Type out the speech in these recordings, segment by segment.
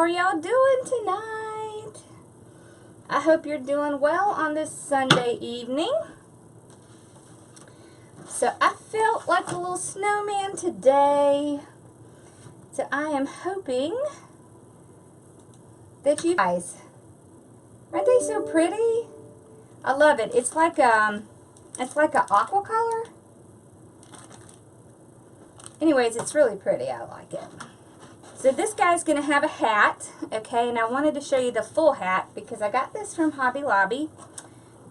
y'all doing tonight? I hope you're doing well on this Sunday evening. So I felt like a little snowman today. So I am hoping that you guys, aren't they so pretty? I love it. It's like an aqua color. Anyways, it's really pretty. I like it. So this guy's going to have a hat, okay, and I wanted to show you the full hat because I got this from Hobby Lobby.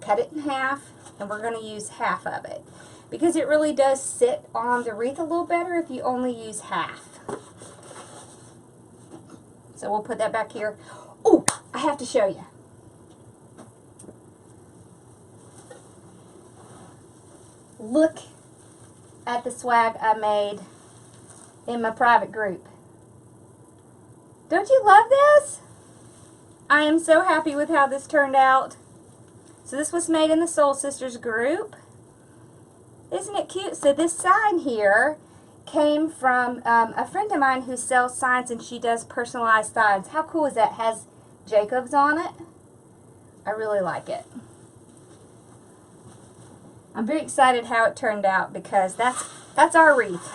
Cut it in half, and we're going to use half of it because it really does sit on the wreath a little better if you only use half. So we'll put that back here. Oh, I have to show you. Look at the swag I made in my private group. Don't you love this? I am so happy with how this turned out. So this was made in the Soul Sisters group. Isn't it cute? So this sign here came from a friend of mine who sells signs, and she does personalized signs. How cool is that? It has Jacobs on it. I really like it. I'm very excited how it turned out because that's our wreath.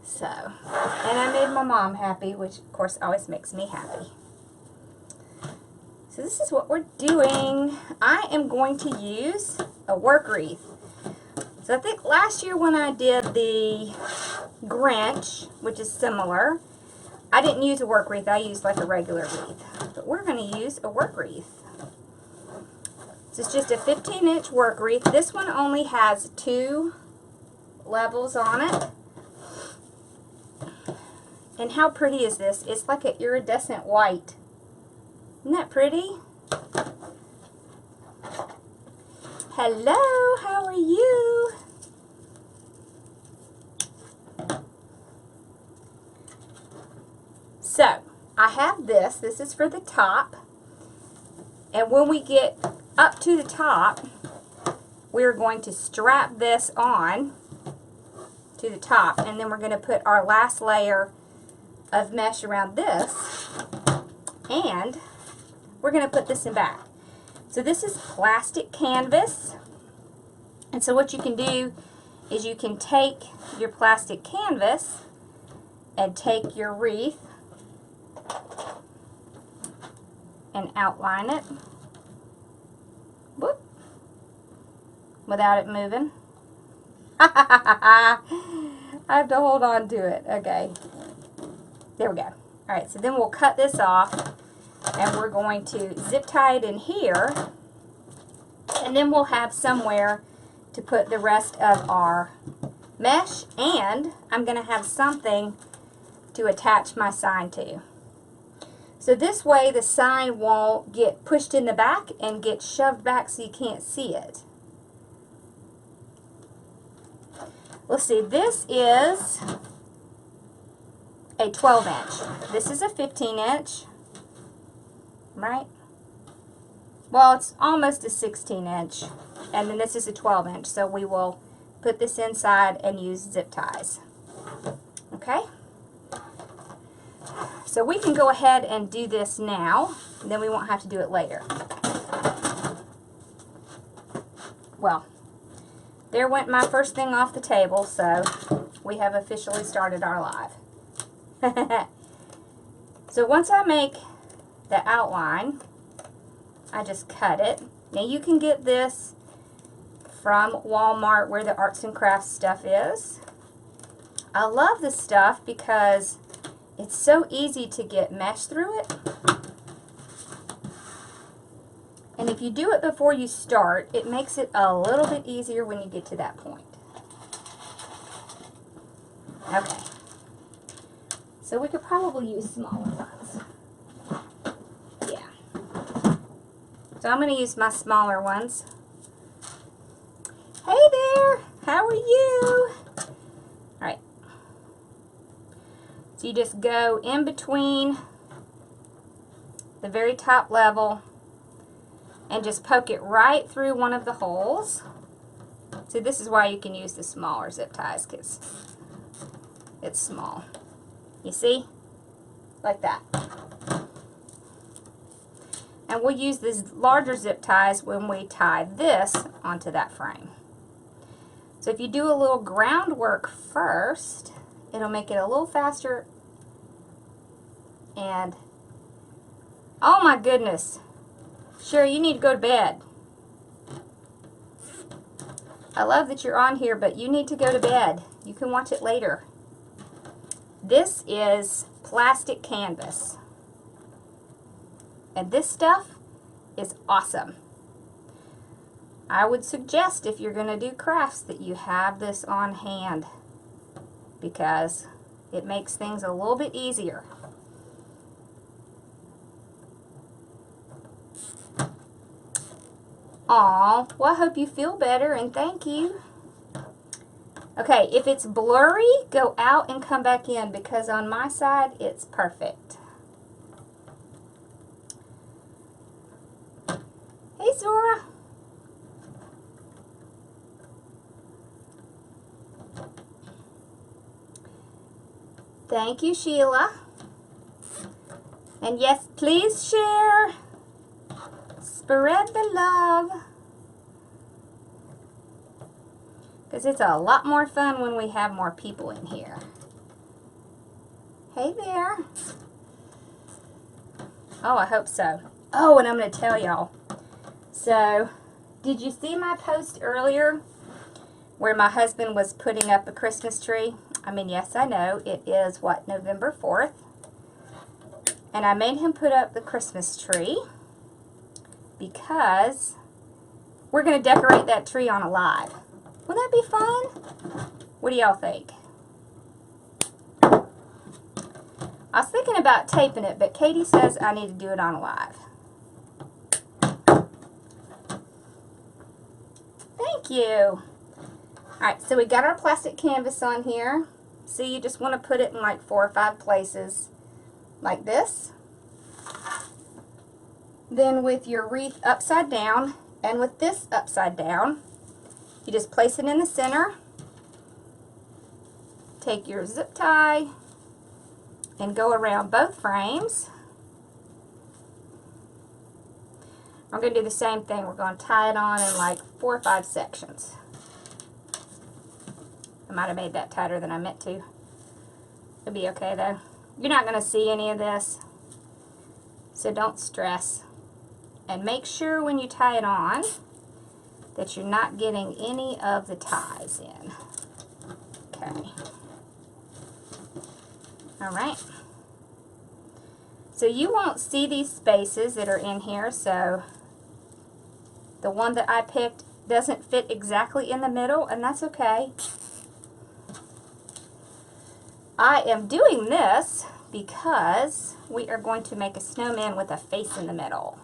So, and I made my mom happy, which of course always makes me happy. So this is what we're doing. I am going to use a work wreath. So I think last year when I did the Grinch, which is similar, I didn't use a work wreath. I used like a regular wreath. But we're going to use a work wreath. This is just a 15-inch work wreath. This one only has 2 levels on it. And how pretty is this? It's like an iridescent white. Isn't that pretty? Hello, how are you? So, I have this. This is for the top. And when we get up to the top, we're going to strap this on to the top. And then we're going to put our last layer of mesh around this, and we're going to put this in back. So this is plastic canvas, and so what you can do is you can take your plastic canvas and take your wreath and outline it, whoop, without it moving. I have to hold on to it. Okay. There we go. Alright, so then we'll cut this off, and we're going to zip tie it in here, and then we'll have somewhere to put the rest of our mesh, and I'm going to have something to attach my sign to. So this way the sign won't get pushed in the back and get shoved back so you can't see it. Let's see, this is a 12-inch. This is a 15-inch, right? Well, it's almost a 16-inch, and then this is a 12-inch, so we will put this inside and use zip ties. Okay? So we can go ahead and do this now, and then we won't have to do it later. Well, there went my first thing off the table, so we have officially started our live. So once I make the outline, I just cut it. Now you can get this from Walmart where the arts and crafts stuff is. I love this stuff because it's so easy to get mesh through it. And if you do it before you start, it makes it a little bit easier when you get to that point. Okay. So we could probably use smaller ones. Yeah. So I'm going to use my smaller ones. Hey there! How are you? Alright. So you just go in between the very top level and just poke it right through one of the holes. So this is why you can use the smaller zip ties, because it's small. You see? like that. And we'll use these larger zip ties when we tie this onto that frame. So if you do a little groundwork first, it'll make it a little faster. And, oh my goodness, Sherry, you need to go to bed. I love that you're on here, but you need to go to bed. You can watch it later. This is plastic canvas. And this stuff is awesome. I would suggest if you're going to do crafts that you have this on hand because it makes things a little bit easier. Aw, well I hope you feel better and thank you. Okay, if it's blurry, go out and come back in because on my side it's perfect. Hey Zora. Thank you, Sheila. And yes, please share. Spread the love. Because it's a lot more fun when we have more people in here. Hey there. Oh, I hope so. Oh, and I'm going to tell y'all. So, did you see my post earlier where my husband was putting up a Christmas tree? I mean, yes, I know. It is, what, November 4th? And I made him put up the Christmas tree because we're going to decorate that tree on Alive. Wouldn't that be fun? What do y'all think? I was thinking about taping it, but Katie says I need to do it on Alive. Thank you. Alright, so we got our plastic canvas on here. See, you just want to put it in like 4 or 5 places like this. Then with your wreath upside down and with this upside down, you just place it in the center. Take your zip tie and go around both frames. I'm going to do the same thing. We're going to tie it on in like 4 or 5 sections. I might have made that tighter than I meant to. It'll be okay though. You're not going to see any of this, so don't stress. And make sure when you tie it on that you're not getting any of the ties in. Okay. Alright. So you won't see these spaces that are in here, so the one that I picked doesn't fit exactly in the middle, and that's okay. I am doing this because we are going to make a snowman with a face in the middle.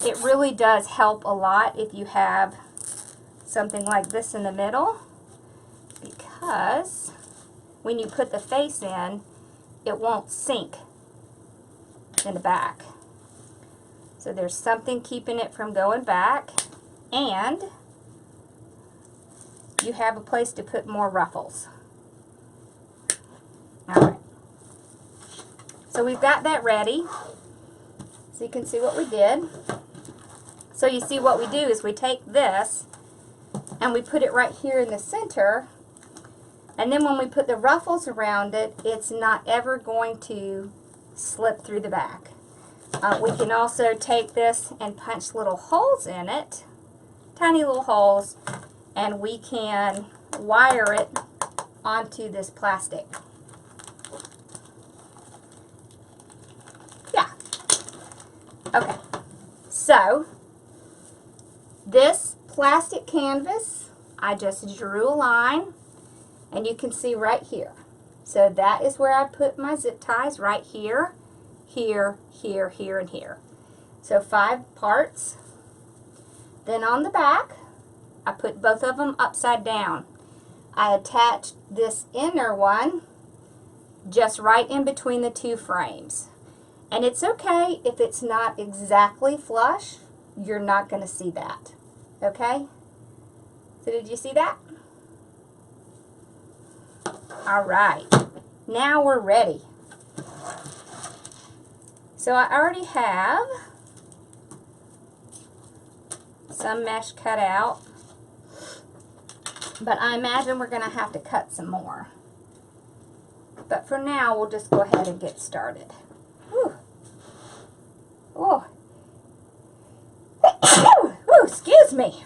It really does help a lot if you have something like this in the middle, because when you put the face in, it won't sink in the back. So there's something keeping it from going back, and you have a place to put more ruffles. Alright. So we've got that ready. So you can see what we did. So you see what we do is we take this and we put it right here in the center, and then when we put the ruffles around it, it's not ever going to slip through the back. We can also take this and punch little holes in it, tiny little holes, and we can wire it onto this plastic. Yeah. Okay. So, this plastic canvas, I just drew a line, and you can see right here. So that is where I put my zip ties, right here, here, here, here, and here. So 5 parts. Then on the back, I put both of them upside down. I attached this inner one just right in between the 2 frames. And it's okay if it's not exactly flush. You're not going to see that. Okay? So did you see that? All right, now we're ready. So I already have some mesh cut out, but I imagine we're going to have to cut some more. But for now, we'll just go ahead and get started. Whew. Oh. Ooh, excuse me.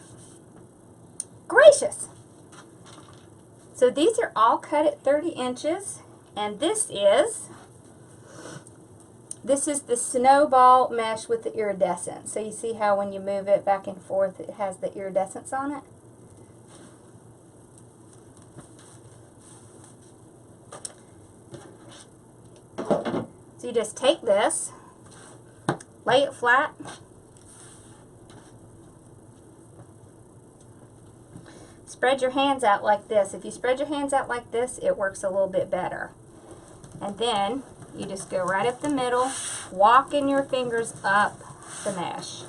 Gracious. So these are all cut at 30 inches, and this is the Snowball mesh with the iridescent. So you see how when you move it back and forth, it has the iridescence on it? So you just take this, lay it flat, spread your hands out like this. If you spread your hands out like this, it works a little bit better. And then you just go right up the middle, walking your fingers up the mesh.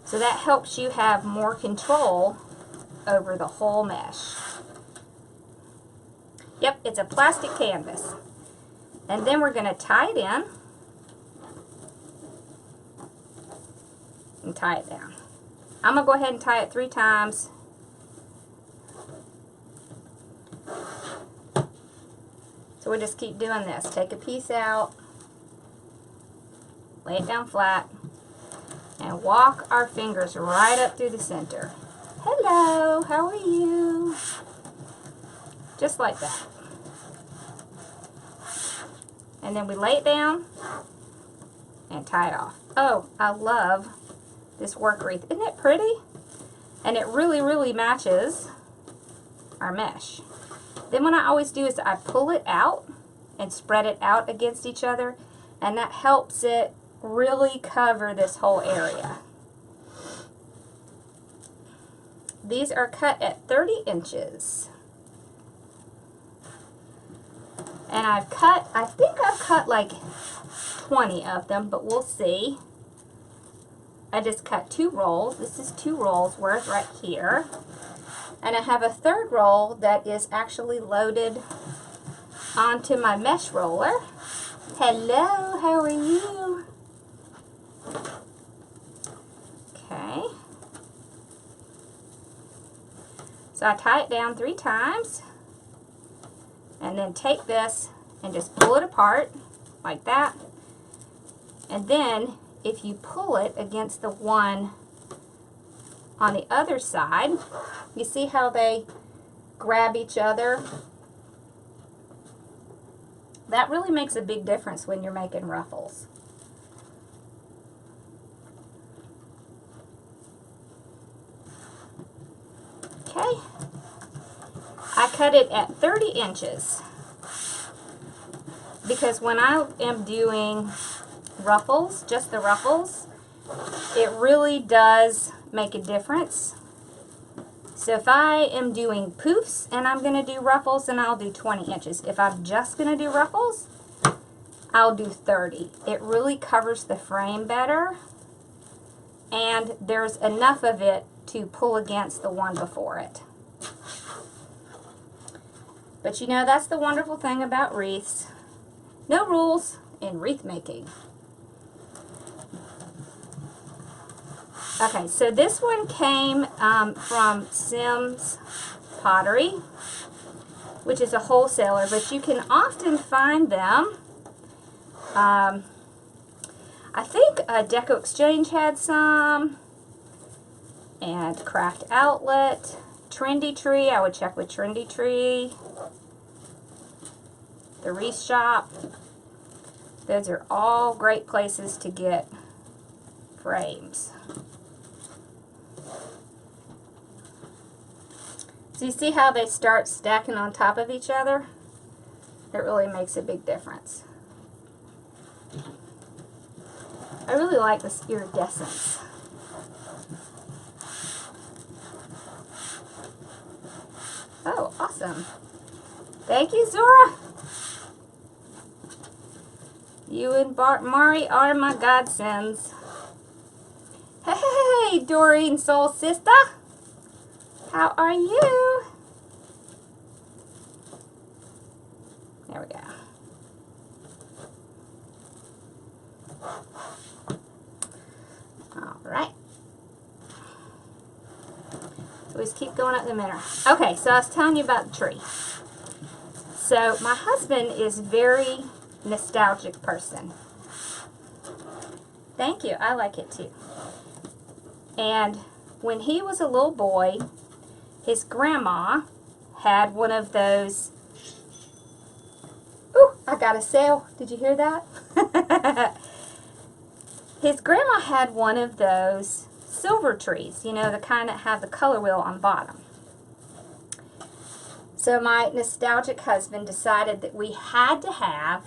So that helps you have more control over the whole mesh. Yep, it's a plastic canvas. And then we're going to tie it in and tie it down. I'm going to go ahead and tie it 3 times. So we just keep doing this. Take a piece out, lay it down flat, and walk our fingers right up through the center. Hello, how are you? Just like that. And then we lay it down and tie it off. Oh, I love this work wreath. Isn't it pretty? And it really, really matches our mesh. Then what I always do is I pull it out and spread it out against each other, and that helps it really cover this whole area. These are cut at 30 inches. And I think I've cut like 20 of them, but we'll see. I just cut 2 rolls. This is 2 rolls worth right here. And I have a 3rd roll that is actually loaded onto my mesh roller. Hello, how are you? Okay. So I tie it down 3 times. And then take this and just pull it apart like that. And then if you pull it against the one on the other side, you see how they grab each other? That really makes a big difference when you're making ruffles. Okay. I cut it at 30 inches because when I am doing ruffles, just the ruffles, it really does make a difference. So if I am doing poofs and I'm going to do ruffles, then I'll do 20 inches. If I'm just going to do ruffles, I'll do 30. It really covers the frame better, and there's enough of it to pull against the one before it. But you know, that's the wonderful thing about wreaths. No rules in wreath making. Okay, so this one came from Sim's Pottery, which is a wholesaler, but you can often find them. I think Deco Exchange had some, and Craft Outlet, Trendy Tree. I would check with Trendy Tree. The Wreath Shop. Those are all great places to get frames. So you see how they start stacking on top of each other? It really makes a big difference. I really like this iridescence. Oh, awesome. Thank you, Zora. You and Mari are my godsends. Hey, Doreen Soul Sister. How are you? So we just keep going up the middle. Okay, so I was telling you about the tree. So my husband is very nostalgic person. Thank you, I like it too. And when he was a little boy, his grandma had one of those. Ooh, I got a sale. Did you hear that? His grandma had one of those silver trees, you know, the kind that have the color wheel on bottom. So my nostalgic husband decided that we had to have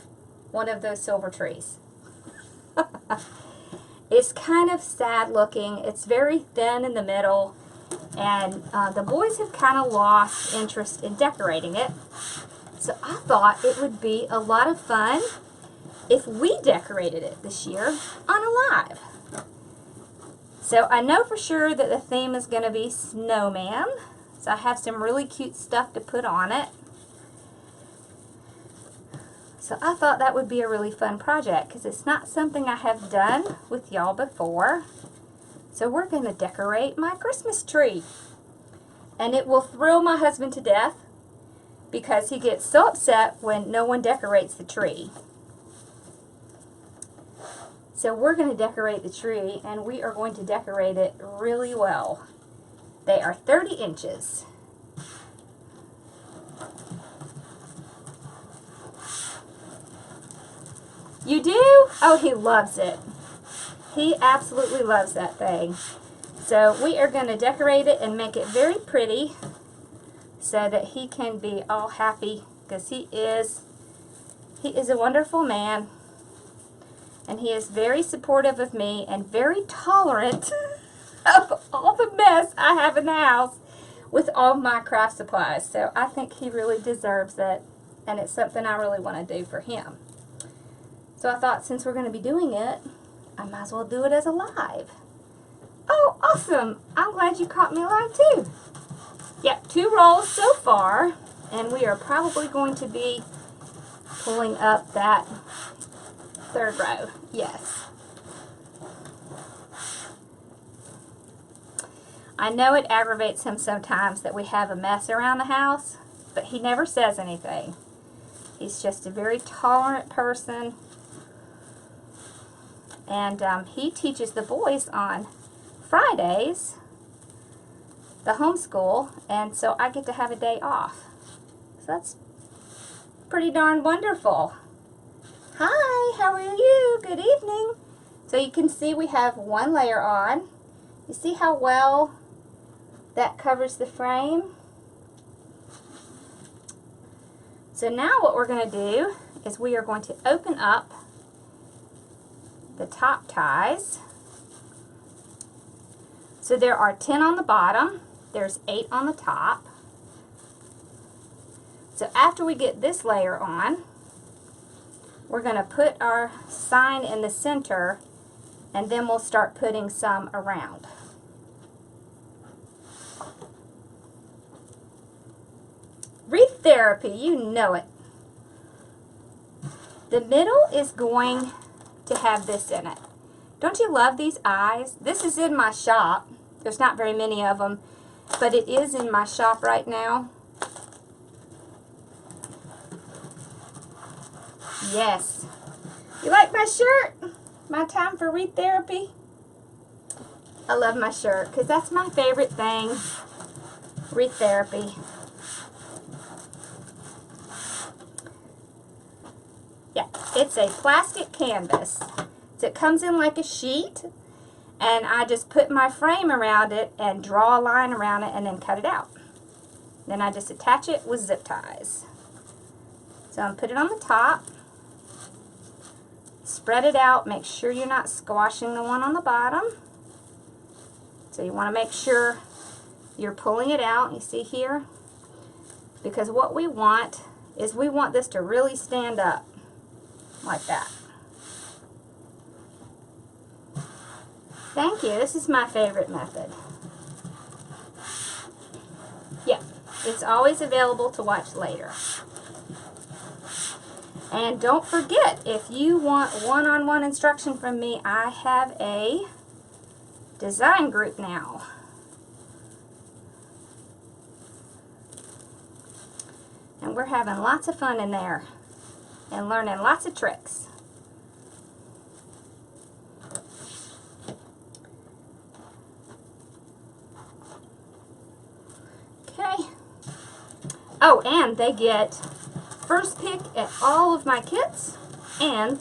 one of those silver trees. It's kind of sad looking. It's very thin in the middle, and the boys have kind of lost interest in decorating it. So I thought it would be a lot of fun if we decorated it this year unalive. So I know for sure that the theme is going to be Snowman. So I have some really cute stuff to put on it. So I thought that would be a really fun project because it's not something I have done with y'all before. So we're going to decorate my Christmas tree. And it will thrill my husband to death because he gets so upset when no one decorates the tree. So we're going to decorate the tree, and we are going to decorate it really well. They are 30 inches. You do? Oh, he loves it. He absolutely loves that thing. So we are going to decorate it and make it very pretty so that he can be all happy, because he is a wonderful man. And he is very supportive of me and very tolerant of all the mess I have in the house with all my craft supplies. So I think he really deserves it, and it's something I really want to do for him. So I thought, since we're going to be doing it, I might as well do it as a live. Oh, awesome! I'm glad you caught me alive too. Yep, 2 rolls so far, and we are probably going to be pulling up that 3rd row. Yes. I know it aggravates him sometimes that we have a mess around the house, but he never says anything. He's just a very tolerant person. And he teaches the boys on Fridays, the homeschool, and so I get to have a day off. So that's pretty darn wonderful. Hi, how are you? Good evening. So you can see we have 1 layer on. You see how well that covers the frame? So now what we're going to do is we are going to open up the top ties. So there are 10 on the bottom, there's 8 on the top. So after we get this layer on, we're going to put our sign in the center, and then we'll start putting some around. Wreath therapy, you know it. The middle is going to have this in it. Don't you love these eyes? This is in my shop. There's not very many of them, but it is in my shop right now. Yes. You like my shirt? My time for wreath therapy? I love my shirt because that's my favorite thing. Wreath therapy. Yeah, it's a plastic canvas. So it comes in like a sheet, and I just put my frame around it and draw a line around it and then cut it out. Then I just attach it with zip ties. So I'm put it on the top, spread it out, make sure you're not squashing the one on the bottom. So you want to make sure you're pulling it out, you see here? Because what we want is we want this to really stand up like that. Thank you. This is my favorite method. Yeah, it's always available to watch later. And don't forget, if you want one-on-one instruction from me, I have a design group now. And we're having lots of fun in there and learning lots of tricks. Okay. Oh, and they get first pick at all of my kits, and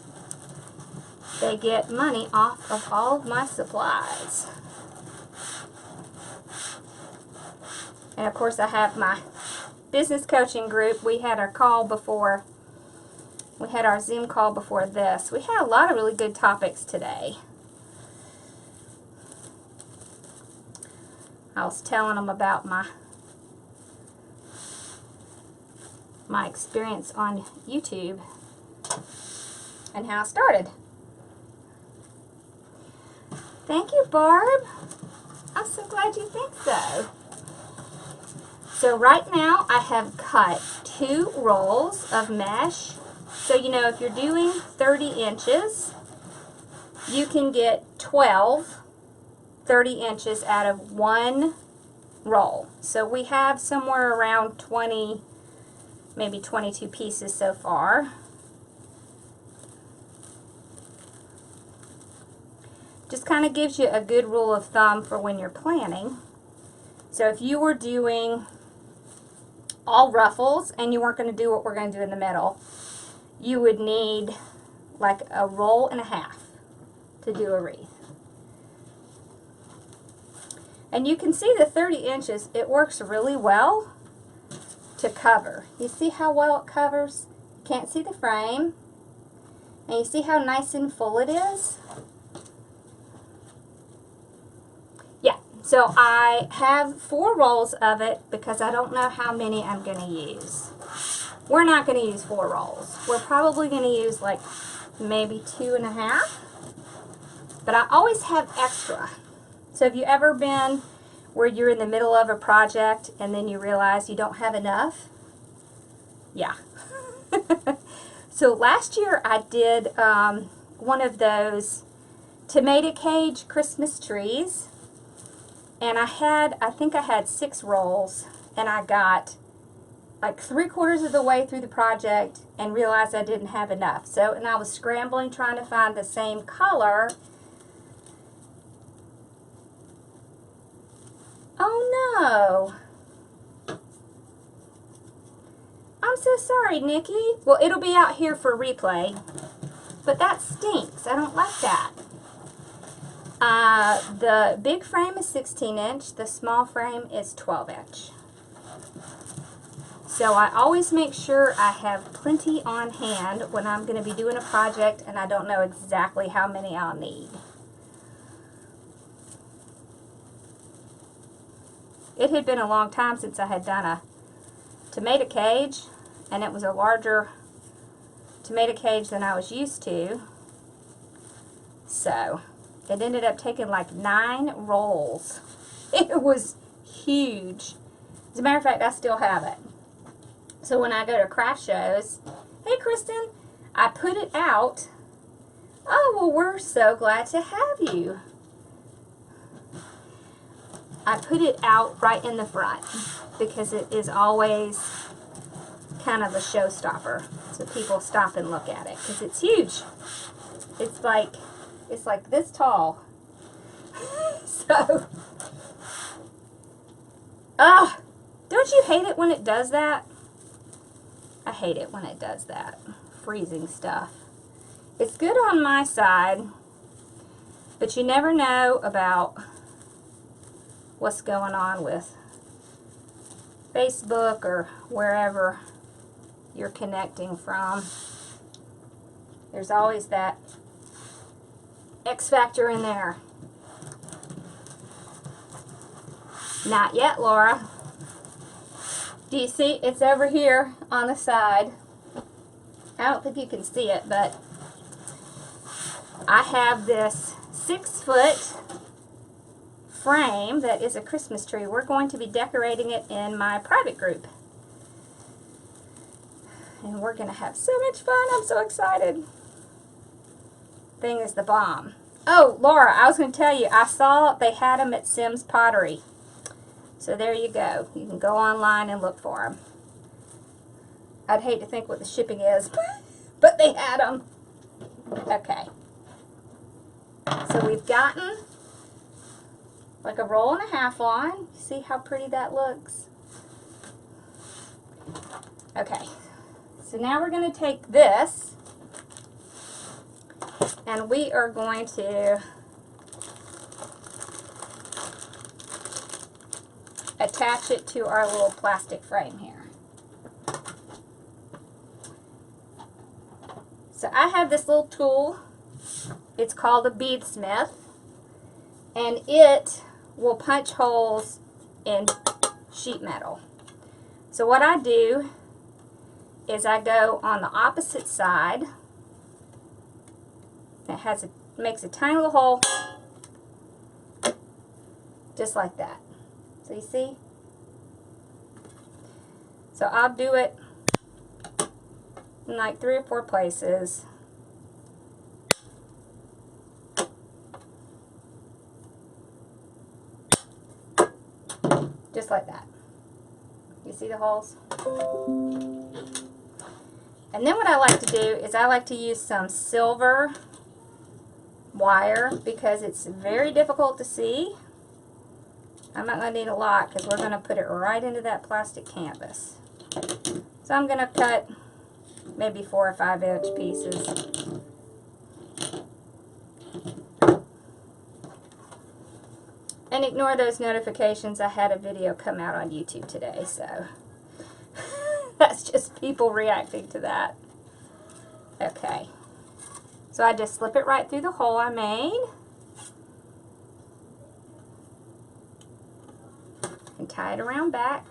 they get money off of all of my supplies. And of course I have my business coaching group. We had our call before, we had our Zoom call before this. We had a lot of really good topics today. I was telling them about my experience on YouTube and how I started. Thank you, Barb. I'm so glad you think so. So right now I have cut 2 rolls of mesh. So you know, if you're doing 30 inches, you can get 12 30 inches out of 1 roll. So we have somewhere around 20, maybe 22 pieces so far. Just kind of gives you a good rule of thumb for when you're planning. So if you were doing all ruffles and you weren't going to do what we're going to do in the middle, you would need like a roll and a half to do a wreath. And you can see the 30 inches, it works really well to cover. You see how well it covers? Can't see the frame. And you see how nice and full it is? Yeah, so I have 4 rolls of it because I don't know how many I'm going to use. We're not going to use 4 rolls. We're probably going to use like maybe 2.5. But I always have extra. So have you ever been where you're in the middle of a project and then you realize you don't have enough? Yeah. So last year I did one of those tomato cage Christmas trees. And I think I had 6 rolls, and I got like 3/4 of the way through the project and realized I didn't have enough. So, and I was scrambling trying to find the same color. Oh no. I'm so sorry, Nikki. Well, it'll be out here for replay. But that stinks. I don't like that. The big frame is 16 inch. The small frame is 12 inch. So I always make sure I have plenty on hand when I'm going to be doing a project and I don't know exactly how many I'll need. It had been a long time since I had done a tomato cage, and it was a larger tomato cage than I was used to. So it ended up taking like 9 rolls. It was huge. As a matter of fact, I still have it. So when I go to craft shows, hey Kristen, I put it out. Oh, well, we're so glad to have you. I put it out right in the front because it is always kind of a showstopper. So people stop and look at it because it's huge. It's like this tall. So, don't you hate it when it does that? I hate it when it does that. Freezing stuff. It's good on my side, but you never know about what's going on with Facebook or wherever you're connecting from. There's always that X factor in there. Not yet, Laura. Do you see? It's over here on the side. I don't think you can see it, but I have this 6-foot frame that is a Christmas tree. We're going to be decorating it in my private group. And we're going to have so much fun. I'm so excited. Thing is the bomb. Oh, Laura, I was going to tell you, I saw they had them at Sims Pottery. So there you go. You can go online and look for them. I'd hate to think what the shipping is, but they had them. Okay. So we've gotten like a roll and a half on. See how pretty that looks? Okay. So now we're going to take this and we are going to attach it to our little plastic frame here. So I have this little tool. It's called a Bead Smith, and it will punch holes in sheet metal. So what I do is I go on the opposite side. It makes a tiny little hole, just like that. So you see? So I'll do it in like 3 or 4 places. Just like that. You see the holes? And then what I like to do is I like to use some silver wire because it's very difficult to see. I'm not going to need a lot because we're going to put it right into that plastic canvas. So I'm going to cut maybe 4 or 5 inch pieces. And ignore those notifications. I had a video come out on YouTube today, so that's just people reacting to that. Okay. So I just slip it right through the hole I made. And tie it around back.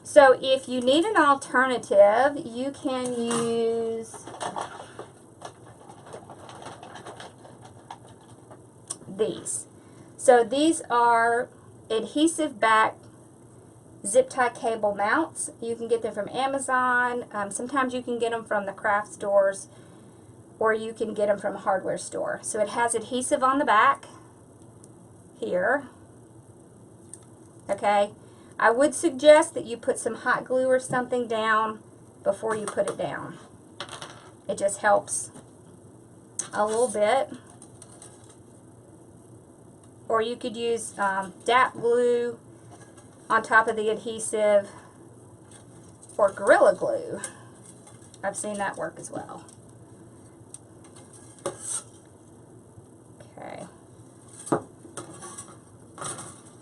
So if you need an alternative, you can use these. So these are adhesive back zip tie cable mounts. You can get them from Amazon. Sometimes you can get them from the craft stores, or you can get them from a hardware store. So it has adhesive on the back here. Okay. I would suggest that you put some hot glue or something down before you put it down. It just helps a little bit. Or you could use DAP glue on top of the adhesive, or Gorilla Glue. I've seen that work as well. Okay.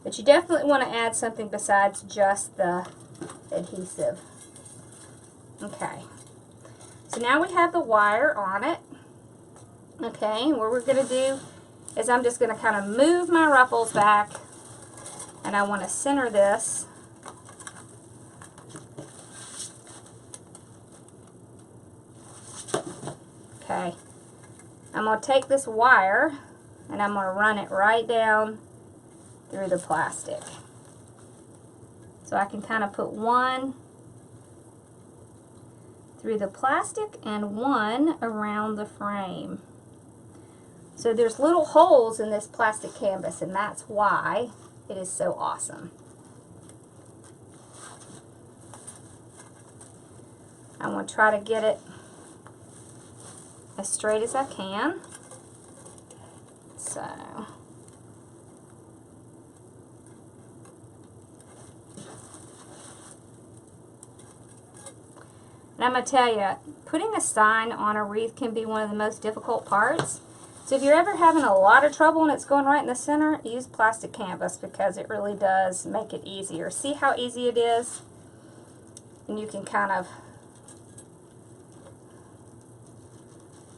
But you definitely want to add something besides just the adhesive. Okay. So now we have the wire on it. Okay, and what we're going to do is I'm just going to kind of move my ruffles back, and I want to center this. Okay. I'm going to take this wire and I'm going to run it right down through the plastic. So I can kind of put one through the plastic and one around the frame. So there's little holes in this plastic canvas, and that's why it is so awesome. I'm going to try to get it as straight as I can. So, and I'm going to tell you, putting a sign on a wreath can be one of the most difficult parts. So if you're ever having a lot of trouble and it's going right in the center, use plastic canvas because it really does make it easier. See how easy it is? And you can kind of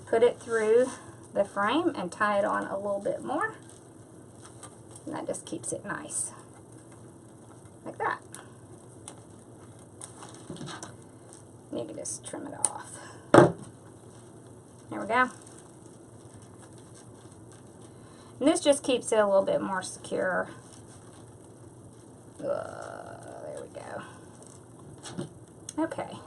put it through the frame and tie it on a little bit more. And that just keeps it nice. Like that. You can just trim it off. There we go. And this just keeps it a little bit more secure. There we go. Okay.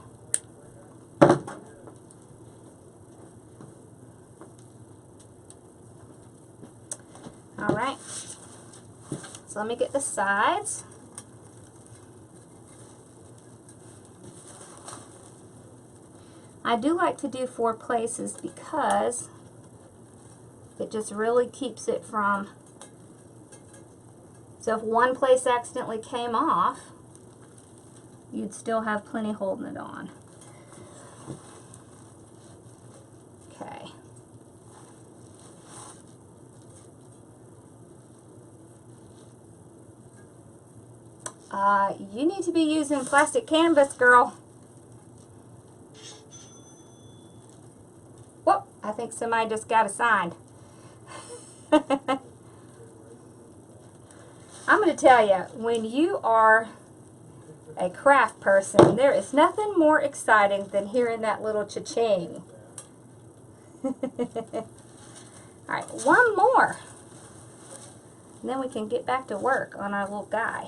Alright. So let me get the sides. I do like to do 4 places because it just really keeps it from, so if one place accidentally came off, you'd still have plenty holding it on. Okay. You need to be using plastic canvas, girl. Whoop, I think somebody just got assigned. I'm going to tell you, when you are a craft person, there is nothing more exciting than hearing that little cha-ching. Alright, one more. And then we can get back to work on our little guy.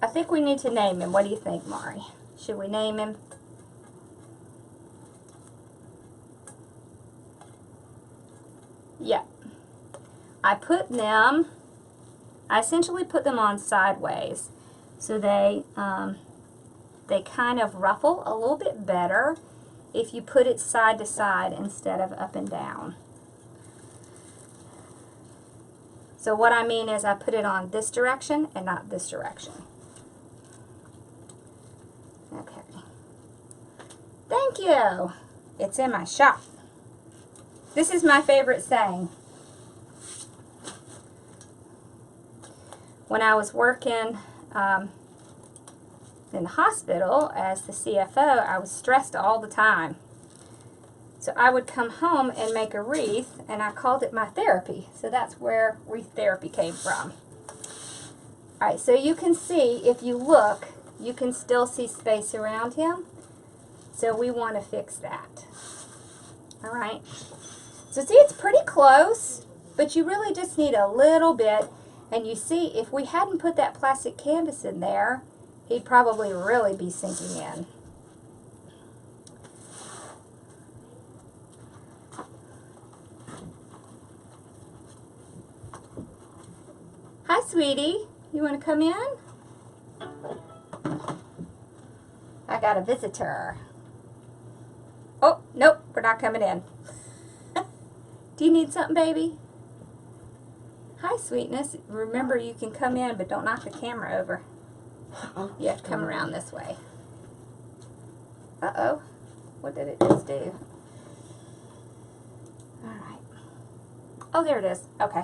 I think we need to name him. What do you think, Mari? Should we name him? Yeah. I essentially put them on sideways. So they kind of ruffle a little bit better if you put it side to side instead of up and down. So what I mean is I put it on this direction and not this direction. Okay. Thank you. It's in my shop. This is my favorite saying. When I was working in the hospital as the CFO, I was stressed all the time. So I would come home and make a wreath, and I called it my therapy. So that's where wreath therapy came from. Alright, so you can see, if you look, you can still see space around him. So we want to fix that. Alright. So see, it's pretty close, but you really just need a little bit. And you see, if we hadn't put that plastic canvas in there, he'd probably really be sinking in. Hi, sweetie. You want to come in? I got a visitor. Oh, nope, we're not coming in. Do you need something, baby? Hi, sweetness. Remember, you can come in, but don't knock the camera over. You have to come around this way. Uh-oh. What did it just do? Alright. Oh, there it is. Okay.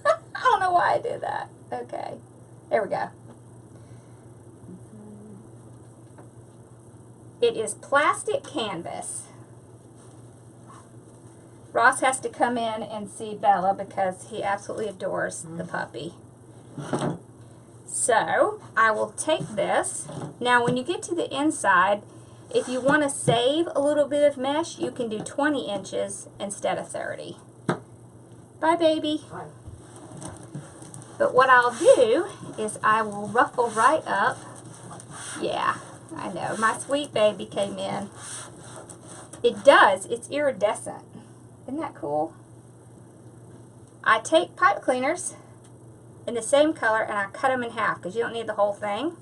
I don't know why I did that. Okay. There we go. It is plastic canvas. Ross has to come in and see Bella because he absolutely adores the puppy. So, I will take this. Now, when you get to the inside, if you want to save a little bit of mesh, you can do 20 inches instead of 30. Bye, baby. Hi. But what I'll do is I will ruffle right up. Yeah, I know. My sweet baby came in. It does. It's iridescent. Isn't that cool? I take pipe cleaners in the same color and I cut them in half because you don't need the whole thing.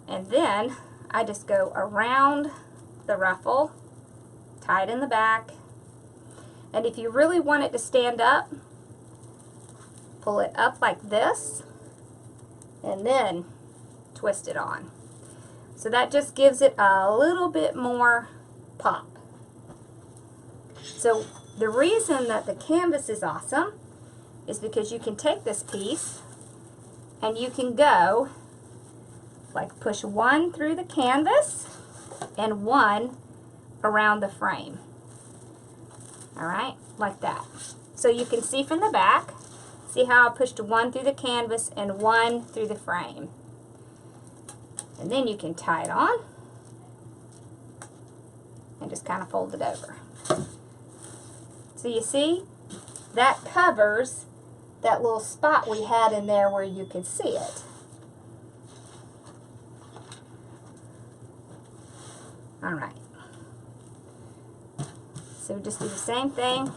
And then I just go around the ruffle, tie it in the back. And if you really want it to stand up, pull it up like this and then twist it on. So that just gives it a little bit more pop. So the reason that the canvas is awesome is because you can take this piece and you can go like push one through the canvas and one around the frame. Alright, like that. So you can see from the back, see how I pushed one through the canvas and one through the frame. And then you can tie it on and just kind of fold it over. So you see, that covers that little spot we had in there where you could see it. Alright. So just do the same thing.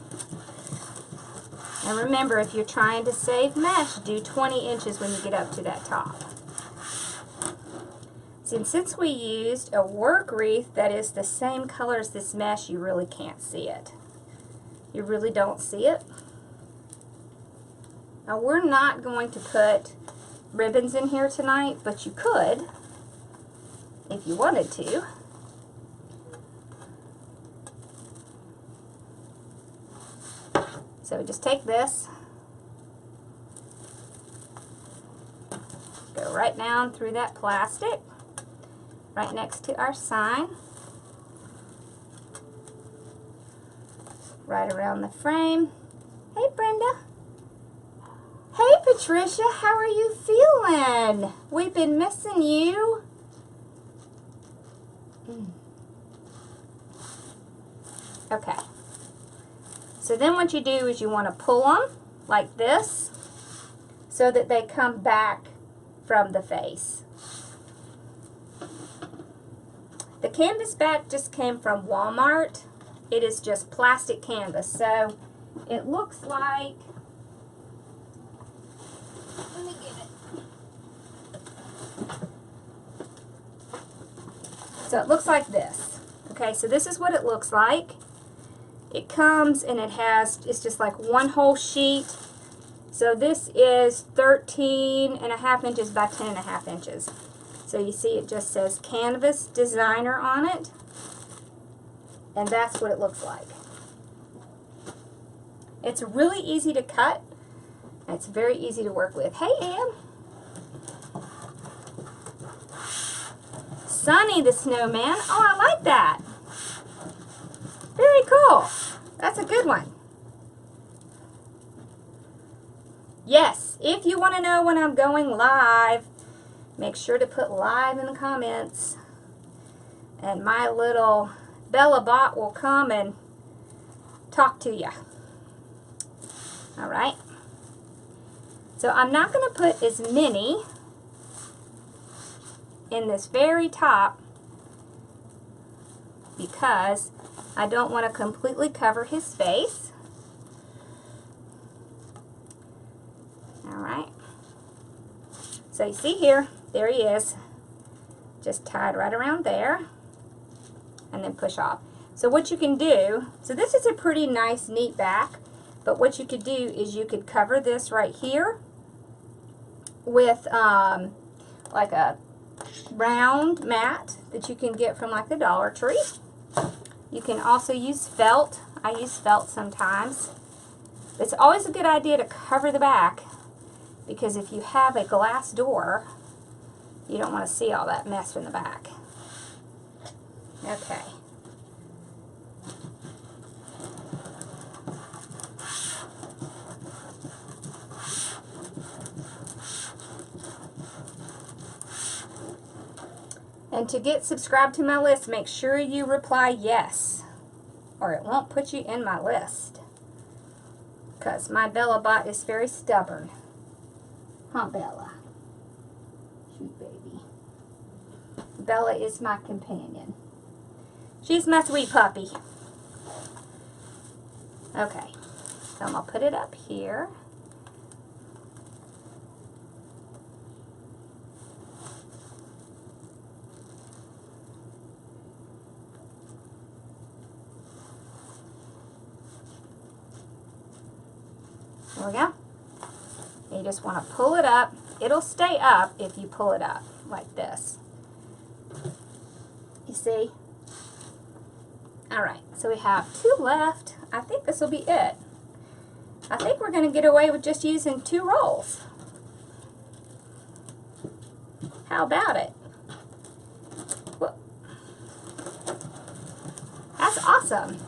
And remember, if you're trying to save mesh, do 20 inches when you get up to that top. And since we used a work wreath that is the same color as this mesh, you really can't see it. You really don't see it. Now we're not going to put ribbons in here tonight, but you could if you wanted to. So just take this, go right down through that plastic, right next to our sign, right around the frame. Hey Brenda. Hey Patricia, how are you feeling? We've been missing you. Okay. So then what you do is you want to pull them like this so that they come back from the face. The canvas back just came from Walmart. It is just plastic canvas. So it looks like, let me get it. So it looks like this. Okay, so this is what it looks like. It comes and it's just like one whole sheet. So this is 13.5 inches by 10.5 inches. So you see it just says Canvas Designer on it. And that's what it looks like. It's really easy to cut. And it's very easy to work with. Hey, Ann. Sunny the Snowman. Oh, I like that. Very cool. That's a good one. Yes, if you want to know when I'm going live, make sure to put live in the comments. And my little Bella bot will come and talk to you. All right. So I'm not going to put as many in this very top because I don't want to completely cover his face. All right. So you see here, there he is. Just tied right around there and then push off. So what you can do, so this is a pretty nice, neat back, but what you could do is you could cover this right here with like a round mat that you can get from like the Dollar Tree. You can also use felt. I use felt sometimes. It's always a good idea to cover the back because if you have a glass door, you don't want to see all that mess in the back. Okay. And to get subscribed to my list, make sure you reply yes, or it won't put you in my list. Because my Bella bot is very stubborn. Huh, Bella? Sweet baby. Bella is my companion. She's my sweet puppy. Okay, so I'm going to put it up here. There we go. You just want to pull it up. It'll stay up if you pull it up like this. You see? Alright, so we have 2 left. I think this will be it. I think we're going to get away with just using 2 rolls. How about it? Whoop. That's awesome.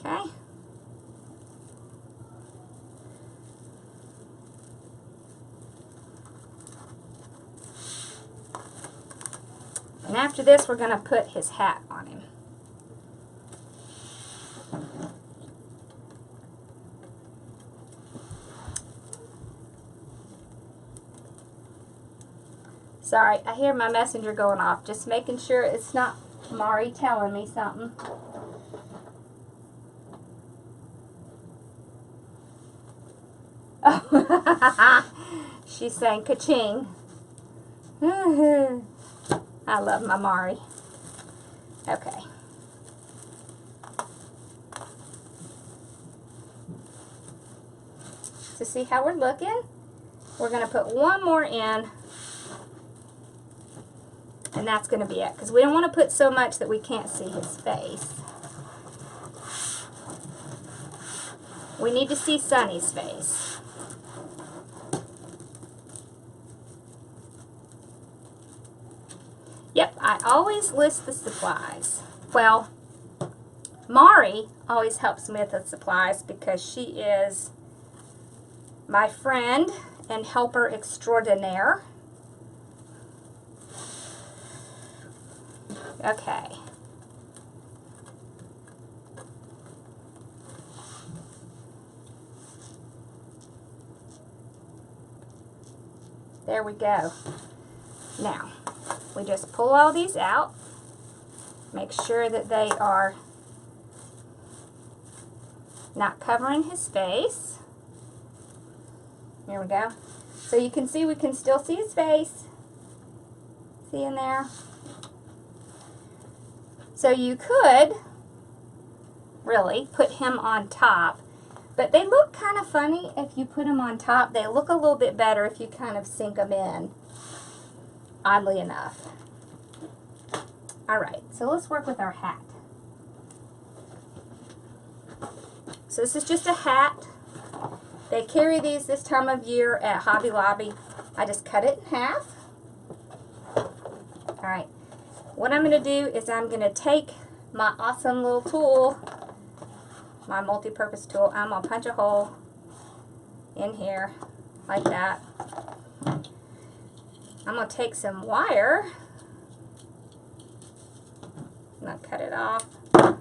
Okay. And after this, we're going to put his hat on him. Sorry, I hear my messenger going off. Just making sure it's not Mari telling me something. Oh. She's saying ka-ching. I love my Mari. Okay. To see how we're looking, we're going to put one more in, and that's going to be it, because we don't want to put so much that we can't see his face. We need to see Sunny's face. Yep, I always list the supplies. Well, Mari always helps me with the supplies because she is my friend and helper extraordinaire. Okay. There we go. Now, we just pull all these out. Make sure that they are not covering his face. Here we go. So you can see, we can still see his face. See in there? So you could really put him on top, but they look kind of funny if you put them on top. They look a little bit better if you kind of sink them in, oddly enough. Alright, so let's work with our hat. So this is just a hat. They carry these this time of year at Hobby Lobby. I just cut it in half. Alright, what I'm going to do is I'm going to take my awesome little tool, my multi-purpose tool. I'm going to punch a hole in here like that. I'm going to take some wire. I'm going to cut it off. So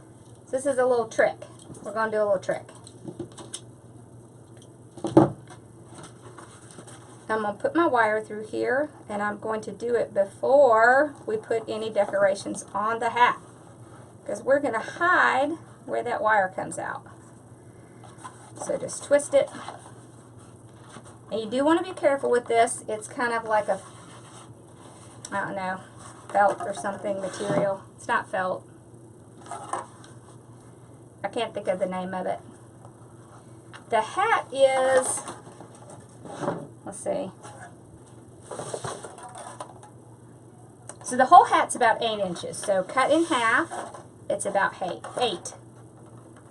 this is a little trick. We're going to do a little trick. I'm going to put my wire through here, and I'm going to do it before we put any decorations on the hat, because we're going to hide where that wire comes out. So just twist it. And you do want to be careful with this. It's kind of like a, I don't know, felt or something material. It's not felt. I can't think of the name of it. The hat is, let's see. So the whole hat's about 8 inches. So cut in half, it's about 8.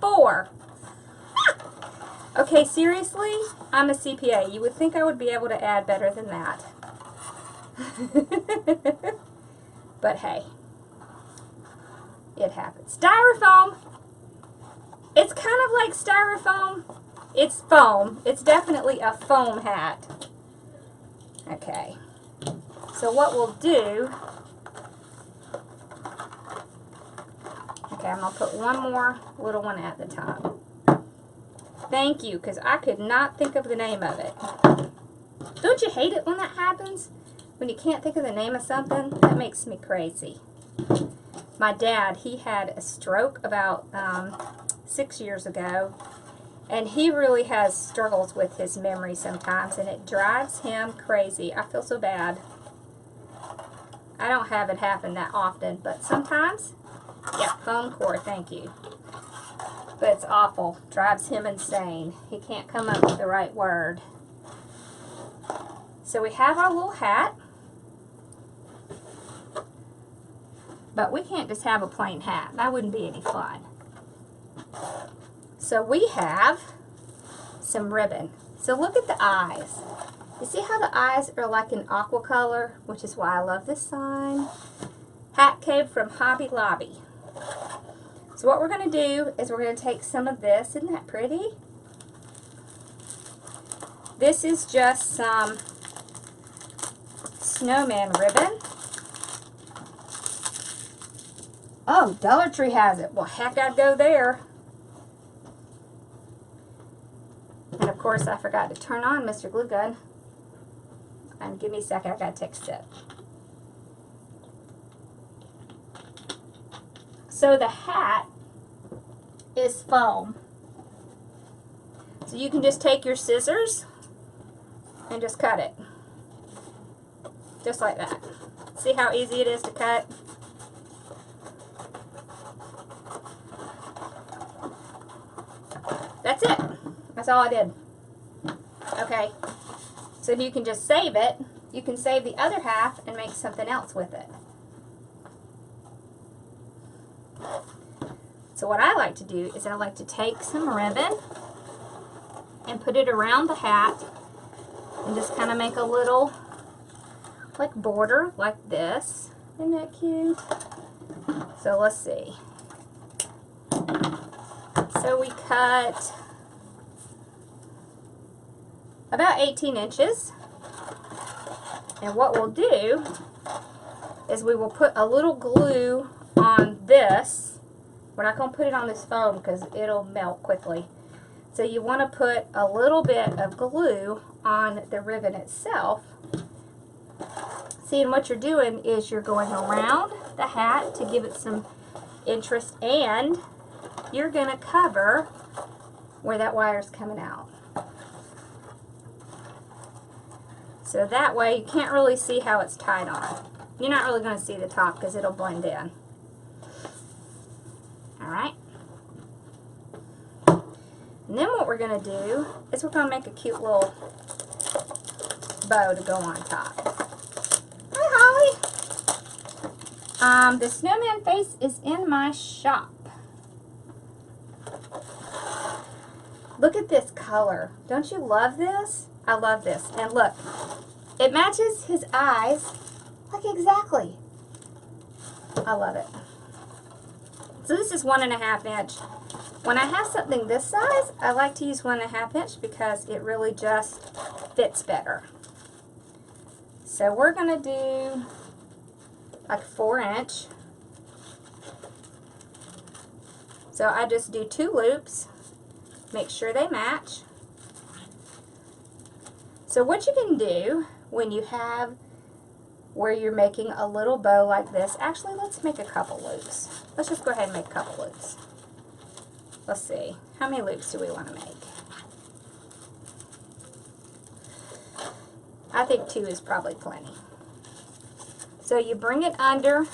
4. Okay, seriously? I'm a CPA. You would think I would be able to add better than that. But hey, it happens. Styrofoam. It's kind of like styrofoam. It's foam. It's definitely a foam hat. Okay. So what we'll do, okay, I'm going to put one more little one at the top. Thank you, because I could not think of the name of it. Don't you hate it when that happens? When you can't think of the name of something? That makes me crazy. My dad, he had a stroke about 6 years ago, and he really has struggles with his memory sometimes, and it drives him crazy. I feel so bad. I don't have it happen that often, but sometimes. Yeah, foam core, thank you. But it's awful. Drives him insane. He can't come up with the right word. So we have our little hat. But we can't just have a plain hat. That wouldn't be any fun. So we have some ribbon. So look at the eyes. You see how the eyes are like an aqua color, which is why I love this sign. Hat came from Hobby Lobby. So what we're going to do is we're going to take some of this. Isn't that pretty? This is just some Snowman ribbon. Oh, Dollar Tree has it. Well, heck, I'd go there. And of course, I forgot to turn on Mr. Glue Gun. And give me a second, I gotta take a sip. So the hat is foam. So you can just take your scissors and just cut it. Just like that. See how easy it is to cut? That's it. That's all I did. Okay. So you can just save it. You can save the other half and make something else with it. So what I like to do is I like to take some ribbon and put it around the hat and just kind of make a little like border like this. Isn't that cute? So let's see. So we cut about 18 inches. And what we'll do is we will put a little glue on this. We're not going to put it on this foam because it'll melt quickly. So you want to put a little bit of glue on the ribbon itself. See, and what you're doing is you're going around the hat to give it some interest, and you're going to cover where that wire's coming out. So that way you can't really see how it's tied on. You're not really going to see the top because it'll blend in. Alright. And then what we're going to do is we're going to make a cute little bow to go on top. Hi, Holly! The snowman face is in my shop. Look at this color. Don't you love this? I love this. And look, it matches his eyes like exactly. I love it. So this is 1.5 inch. When I have something this size, I like to use 1.5 inch because it really just fits better. So we're going to do like 4 inch. So I just do 2 loops. Make sure they match. So what you can do when you have where you're making a little bow like this, actually let's make a couple loops. Let's just go ahead and make a couple loops. Let's see, how many loops do we want to make? I think 2 is probably plenty. So you bring it under,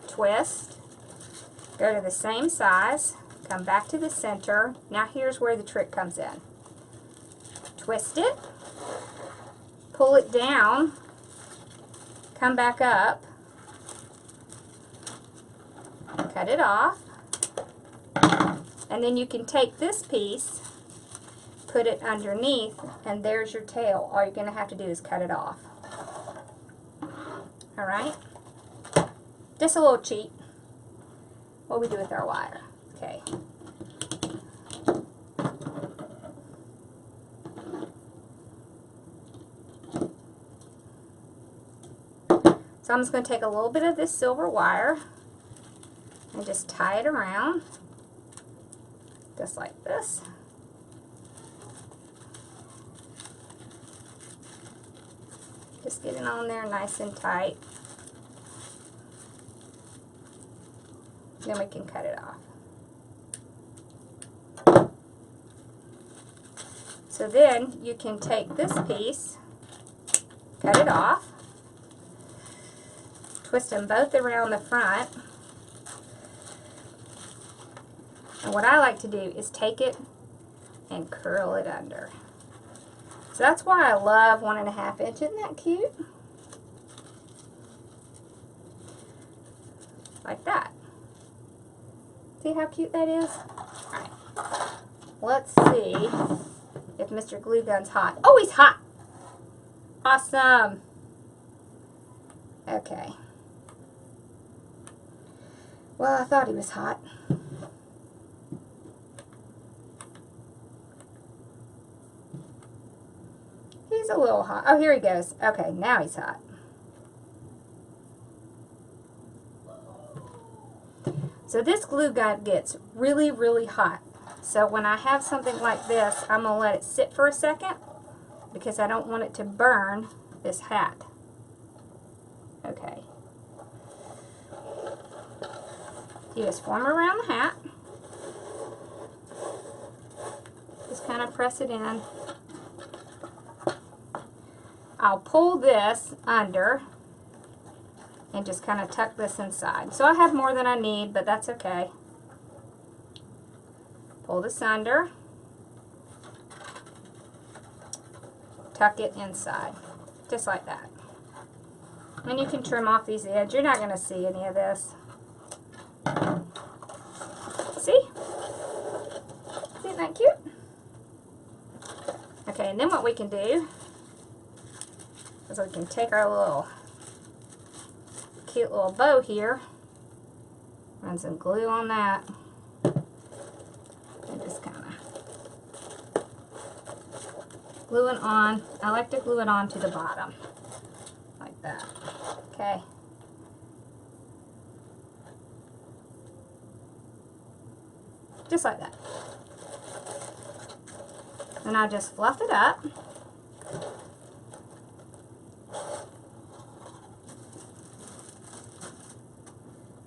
twist, go to the same size, come back to the center. Now here's where the trick comes in. Twist it, pull it down, come back up, cut it off, and then you can take this piece, put it underneath, and there's your tail. All you're going to have to do is cut it off. Alright? Just a little cheat. What we do with our wire. Okay. So I'm just going to take a little bit of this silver wire and just tie it around, just like this. Just get it on there nice and tight. Then we can cut it off. So then you can take this piece, cut it off, twist them both around the front. And what I like to do is take it and curl it under. So that's why I love 1.5 inch. Isn't that cute? Like that. See how cute that is? Alright. Let's see if Mr. Glue Gun's hot. Oh, he's hot! Awesome! Okay. Well, I thought he was hot. He's a little hot. Oh, here he goes. Okay, now he's hot. So this glue gun gets really, really hot. So when I have something like this, I'm going to let it sit for a second because I don't want it to burn this hat. Okay. You just form around the hat. Just kind of press it in. I'll pull this under and just kind of tuck this inside. So I have more than I need, but that's okay. Pull this under, tuck it inside, just like that. And you can trim off these edges. You're not going to see any of this. See? Isn't that cute? Okay, and then what we can do is we can take our little cute little bow here, run some glue on that, and just kind of glue it on. I like to glue it on to the bottom, like that. Okay. Just like that. And I just fluff it up.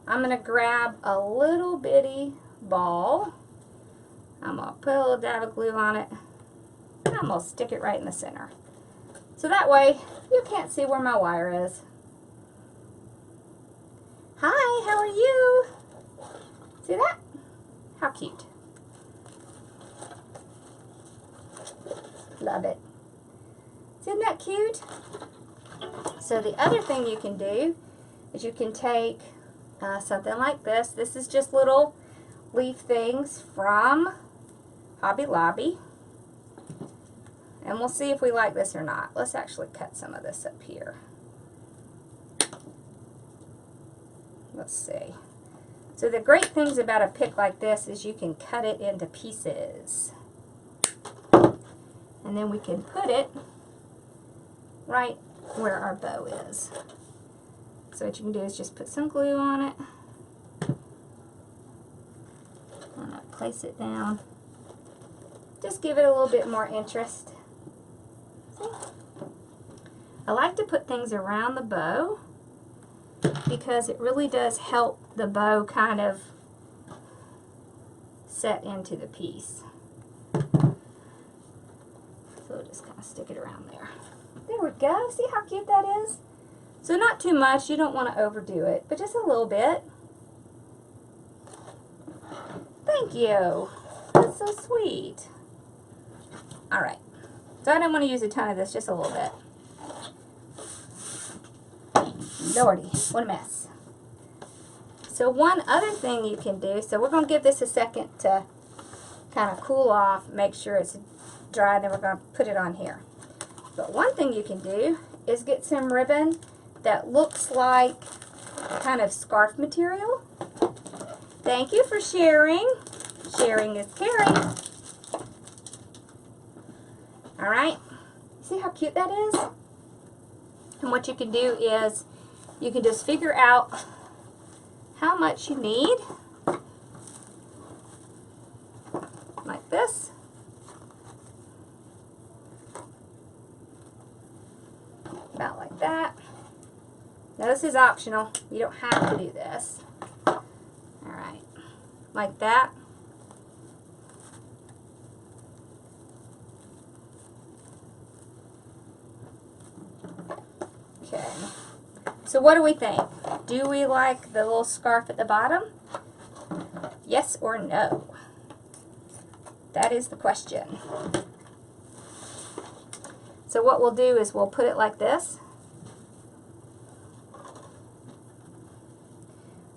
I'm going to grab a little bitty ball. I'm going to put a little dab of glue on it. And I'm going to stick it right in the center. So that way you can't see where my wire is. Hi, how are you? See that? How cute. Love it. Isn't that cute? So the other thing you can do is you can take something like this. This is just little leaf things from Hobby Lobby. And we'll see if we like this or not. Let's actually cut some of this up here. Let's see. So the great things about a pick like this is you can cut it into pieces. And then we can put it right where our bow is. So what you can do is just put some glue on it. And I'll place it down. Just give it a little bit more interest. See? I like to put things around the bow because it really does help the bow kind of set into the piece. So we'll just kind of stick it around there. There we go. See how cute that is? So not too much. You don't want to overdo it, but just a little bit. Thank you. That's so sweet. All right. So I don't want to use a ton of this, just a little bit. Lordy, what a mess. So one other thing you can do, so we're going to give this a second to kind of cool off, make sure it's dry, then we're going to put it on here. But one thing you can do is get some ribbon that looks like kind of scarf material. Thank you for sharing. Sharing is caring. All right. See how cute that is? And what you can do is you can just figure out how much you need. Like this. About like that. Now this is optional. You don't have to do this. Alright. Like that. Okay. So what do we think? Do we like the little scarf at the bottom? Yes or no? That is the question. So what we'll do is we'll put it like this.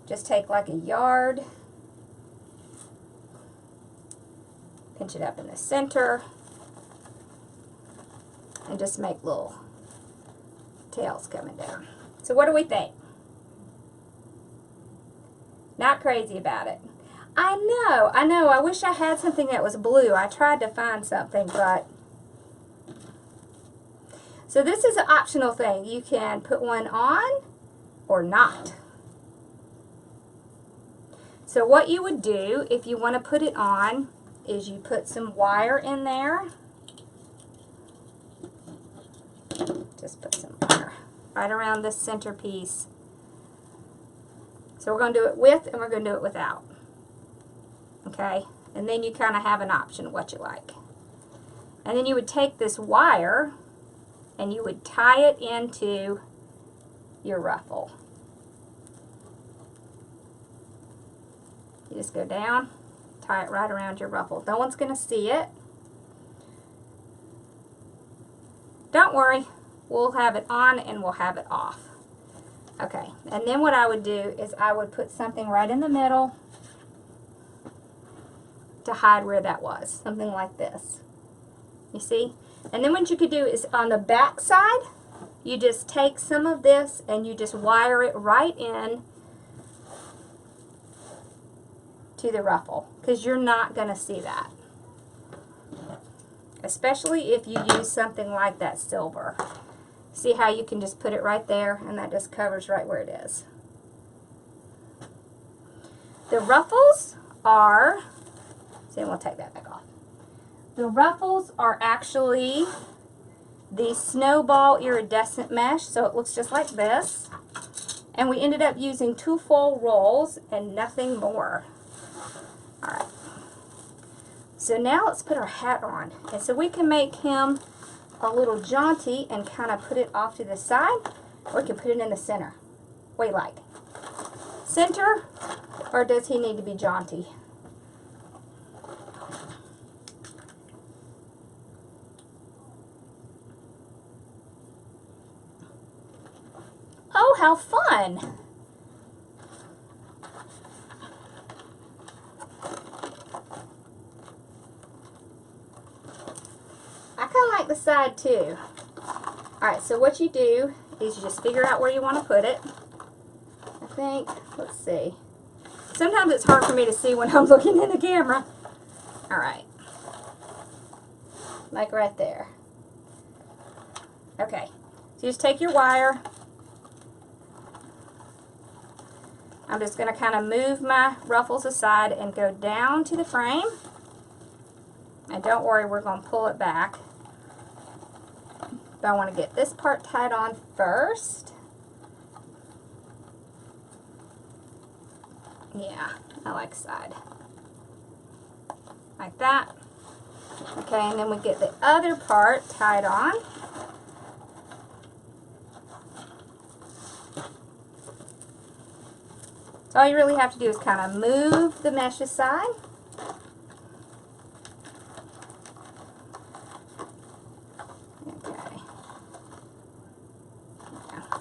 Just take like a yard, pinch it up in the center, and just make little tails coming down. So what do we think? Not crazy about it. I know. I wish I had something that was blue. I tried to find something, but... So this is an optional thing. You can put one on or not. So what you would do if you want to put it on is you put some wire in there. Just put some wire right around this centerpiece. So we're going to do it with and we're going to do it without. Okay? And then you kind of have an option of what you like. And then you would take this wire and you would tie it into your ruffle. You just go down, tie it right around your ruffle. No one's going to see it. Don't worry, we'll have it on and we'll have it off. Okay, and then what I would do is I would put something right in the middle to hide where that was, something like this. You see? And then what you could do is on the back side, you just take some of this and you just wire it right in to the ruffle, because you're not going to see that. Especially if you use something like that silver. See how you can just put it right there and that just covers right where it is. The ruffles are, see, we'll take that back off. The ruffles are actually the Snowball iridescent mesh, so it looks just like this. And we ended up using 2 full rolls and nothing more. Alright. So now let's put our hat on. And so we can make him a little jaunty and kind of put it off to the side, or we can put it in the center. What do you like? Center, or does he need to be jaunty? Oh, how fun! I kind of like the side too. Alright, so what you do is you just figure out where you want to put it. I think, let's see. Sometimes it's hard for me to see when I'm looking in the camera. Alright. Like right there. Okay, so you just take your wire. I'm just going to kind of move my ruffles aside and go down to the frame. And don't worry, we're going to pull it back. But I want to get this part tied on first. Yeah, I like side. Like that. Okay, and then we get the other part tied on. So all you really have to do is kind of move the mesh aside. Okay. Yeah.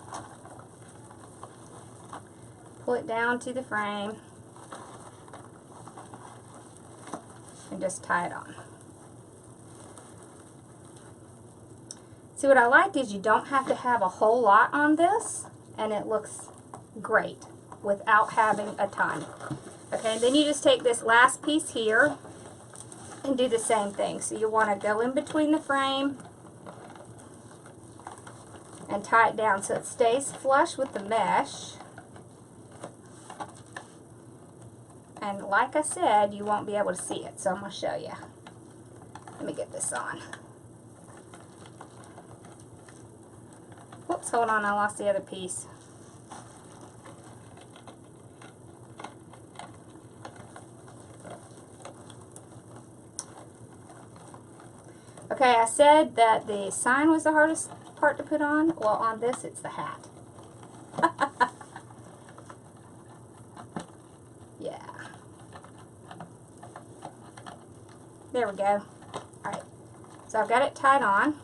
Pull it down to the frame and just tie it on. See, what I like is you don't have to have a whole lot on this, and it looks great without having a ton. Okay, and then you just take this last piece here and do the same thing. So you want to go in between the frame and tie it down so it stays flush with the mesh. And like I said, you won't be able to see it, so I'm going to show you. Let me get this on. Whoops, hold on, I lost the other piece. Okay, I said that the sign was the hardest part to put on. Well, on this, it's the hat. Yeah. There we go. Alright, so I've got it tied on.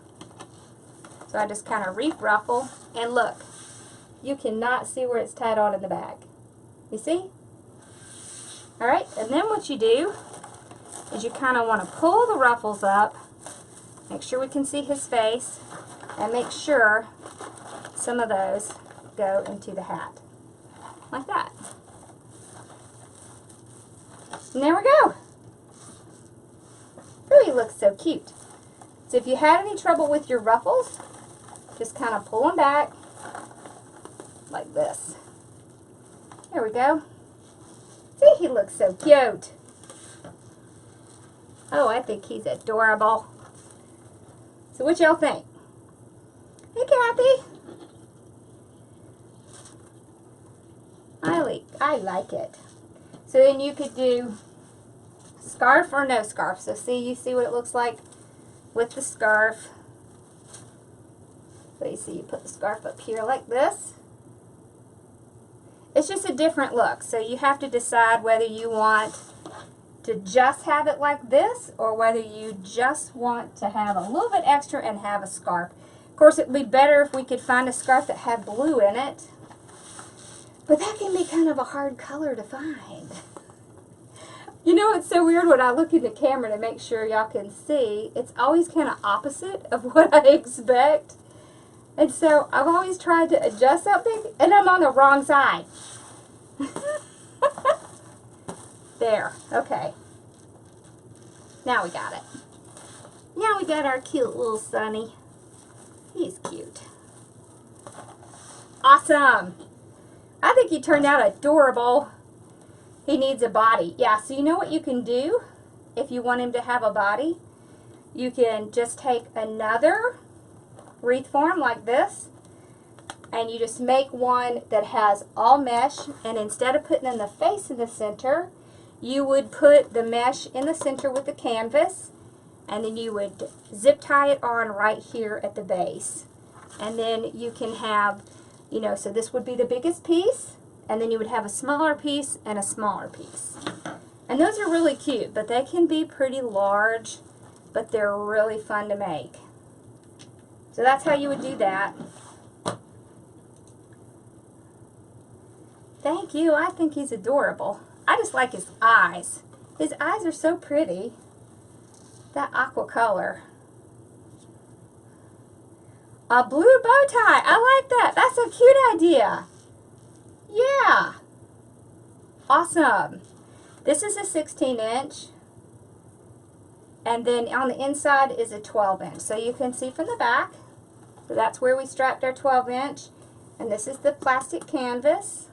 So I just kind of re-ruffle, and look, you cannot see where it's tied on in the back. You see? Alright, and then what you do is you kind of want to pull the ruffles up. Make sure we can see his face, and make sure some of those go into the hat. Like that. And there we go. Ooh, he looks so cute. So if you had any trouble with your ruffles, just kind of pull them back like this. There we go. See, he looks so cute. Oh, I think he's adorable. So what y'all think? Hey, Kathy. I like it. So then you could do scarf or no scarf. So see, you see what it looks like with the scarf. So you see, you put the scarf up here like this. It's just a different look, so you have to decide whether you want to just have it like this or whether you just want to have a little bit extra and have a scarf. Of course, it would be better if we could find a scarf that had blue in it, but that can be kind of a hard color to find. You know, it's so weird when I look in the camera to make sure y'all can see. It's always kind of opposite of what I expect. And so I've always tried to adjust something, and I'm on the wrong side. There. Okay. Now we got it. Now we got our cute little Sunny. He's cute. Awesome. I think he turned out adorable. He needs a body. Yeah, so you know what you can do if you want him to have a body? You can just take another wreath form like this, and you just make one that has all mesh, and instead of putting in the face in the center, you would put the mesh in the center with the canvas, and then you would zip tie it on right here at the base. And then you can have, you know, so this would be the biggest piece, and then you would have a smaller piece and a smaller piece. And those are really cute, but they can be pretty large, but they're really fun to make. So that's how you would do that. Thank you. I think he's adorable. I just like his eyes. His eyes are so pretty. That aqua color. A blue bow tie. I like that. That's a cute idea. Yeah. Awesome. This is a 16-inch. And then on the inside is a 12-inch. So you can see from the back. So that's where we strapped our 12-inch. And this is the plastic canvas.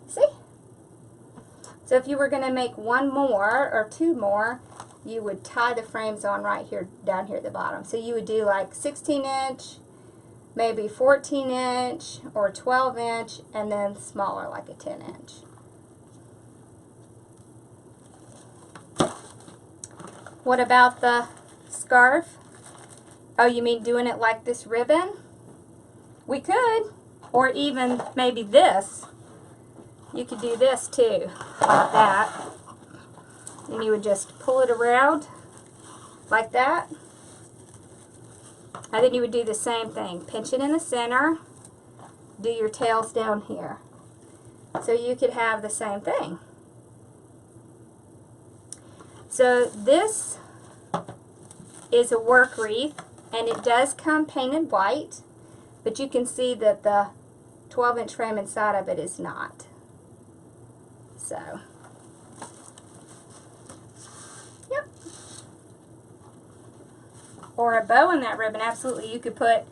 See? So if you were going to make one more or two more, you would tie the frames on right here, down here at the bottom. So you would do like 16-inch, maybe 14-inch or 12-inch, and then smaller like a 10-inch. What about the scarf? Oh, you mean doing it like this ribbon? We could. Or even maybe this. You could do this too, like that. And you would just pull it around like that. And then you would do the same thing. Pinch it in the center. Do your tails down here. So you could have the same thing. So this is a work wreath, and it does come painted white, but you can see that the 12-inch frame inside of it is not. So, yep. Or a bow in that ribbon, absolutely. You could put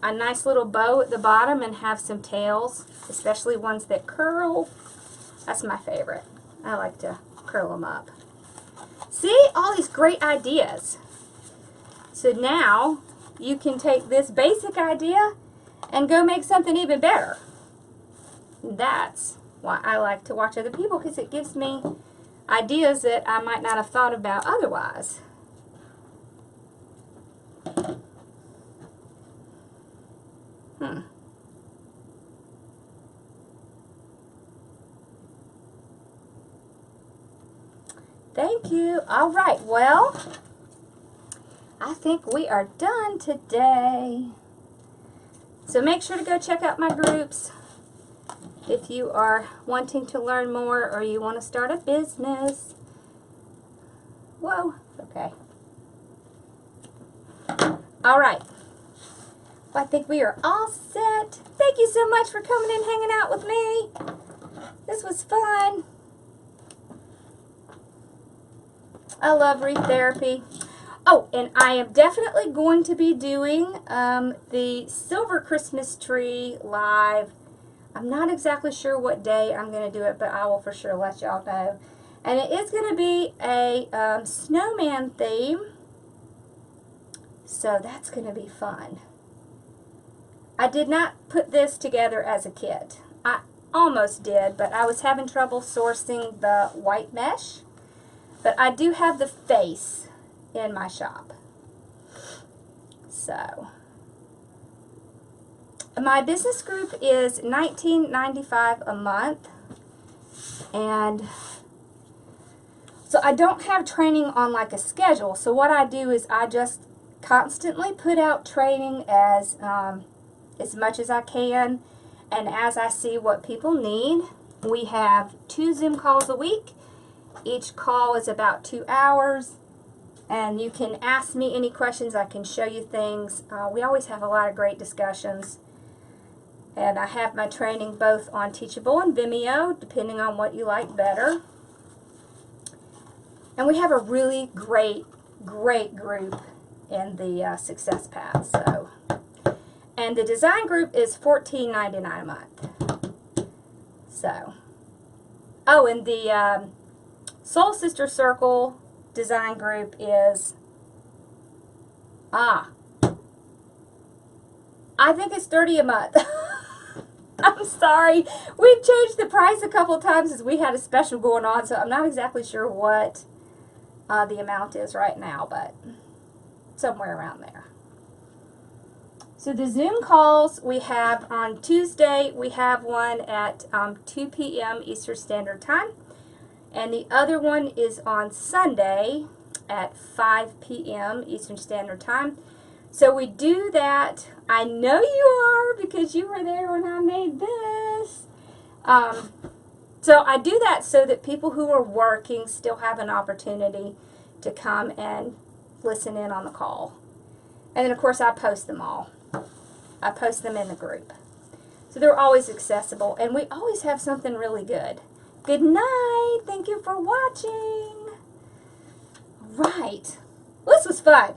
a nice little bow at the bottom and have some tails, especially ones that curl. That's my favorite. I like to curl them up. See, all these great ideas. So now you can take this basic idea and go make something even better. That's why I like to watch other people, because it gives me ideas that I might not have thought about otherwise. Thank you. All right, well, I think we are done today. So make sure to go check out my groups if you are wanting to learn more or you want to start a business. Whoa, okay. All right. Well, I think we are all set. Thank you so much for coming and hanging out with me. This was fun. I love wreath therapy. Oh, and I am definitely going to be doing the Silver Christmas Tree live. I'm not exactly sure what day I'm going to do it, but I will for sure let y'all know. And it is going to be a snowman theme. So that's going to be fun. I did not put this together as a kit. I almost did, but I was having trouble sourcing the white mesh. But I do have the face in my shop. So, my business group is $19.95 a month, and so I don't have training on like a schedule. So what I do is I just constantly put out training as much as I can, and as I see what people need. We have 2 Zoom calls a week. Each call is about 2 hours, and you can ask me any questions. I can show you things. We always have a lot of great discussions, and I have my training both on Teachable and Vimeo, depending on what you like better. And we have a really great group in the Success Path. So, and the design group is $14.99 a month. So, oh, and the Soul Sister Circle design group is, I think it's $30 a month. I'm sorry. We've changed the price a couple times as we had a special going on, so I'm not exactly sure what the amount is right now, but somewhere around there. So the Zoom calls we have on Tuesday, we have one at 2 p.m. Eastern Standard Time, and the other one is on Sunday at 5 p.m. Eastern Standard Time. So we do that. I know you are, because you were there when I made this. So I do that so that people who are working still have an opportunity to come and listen in on the call. And then, of course, I post them all. I post them in the group. So they're always accessible, and we always have something really good. Good night. Thank you for watching. Right. Well, this was fun.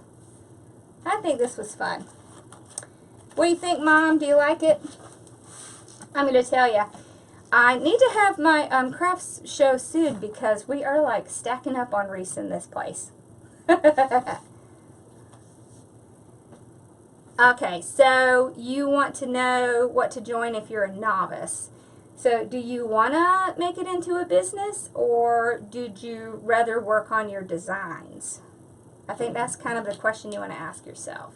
I think this was fun. What do you think, Mom? Do you like it? I'm going to tell you, I need to have my crafts show soon, because we are like stacking up on wreaths in this place. Okay, so you want to know what to join if you're a novice. So do you want to make it into a business, or did you rather work on your designs? I think that's kind of the question you want to ask yourself.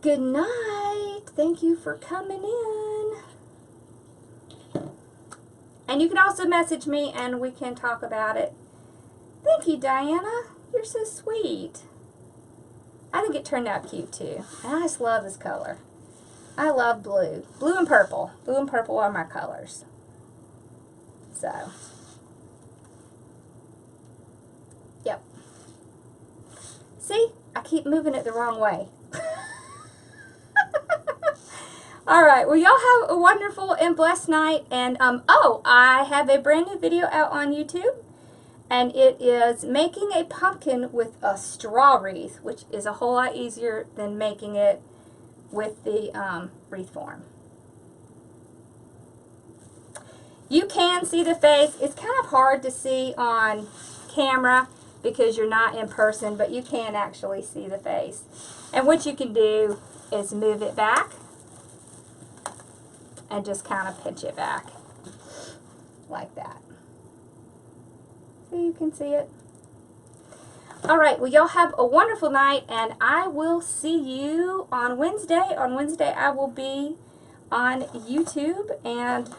Good night. Thank you for coming in. And you can also message me and we can talk about it. Thank you, Diana. You're so sweet. I think it turned out cute too. And I just love this color. I love blue. Blue and purple. Blue and purple are my colors. So, yep. See? I keep moving it the wrong way. All right. Well, y'all have a wonderful and blessed night. And, oh, I have a brand new video out on YouTube. And it is making a pumpkin with a straw wreath, which is a whole lot easier than making it with the wreath form. You can see the face. It's kind of hard to see on camera because you're not in person, but you can actually see the face. And what you can do is move it back and just kind of pinch it back like that. So you can see it. All right, well, y'all have a wonderful night, and I will see you on Wednesday. On Wednesday, I will be on YouTube, and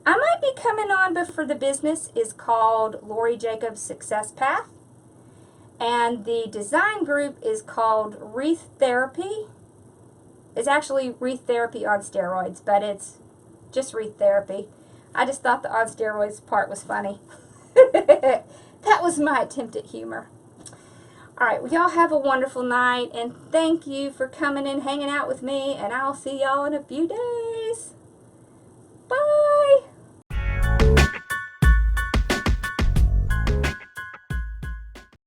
I might be coming on, but for the business is called Lori Jacobs Success Path, and the design group is called Wreath Therapy. It's actually Wreath Therapy on steroids, but it's just Wreath Therapy. I just thought the on steroids part was funny. That was my attempt at humor. All right, well, y'all have a wonderful night, and thank you for coming and hanging out with me, and I'll see y'all in a few days. Bye.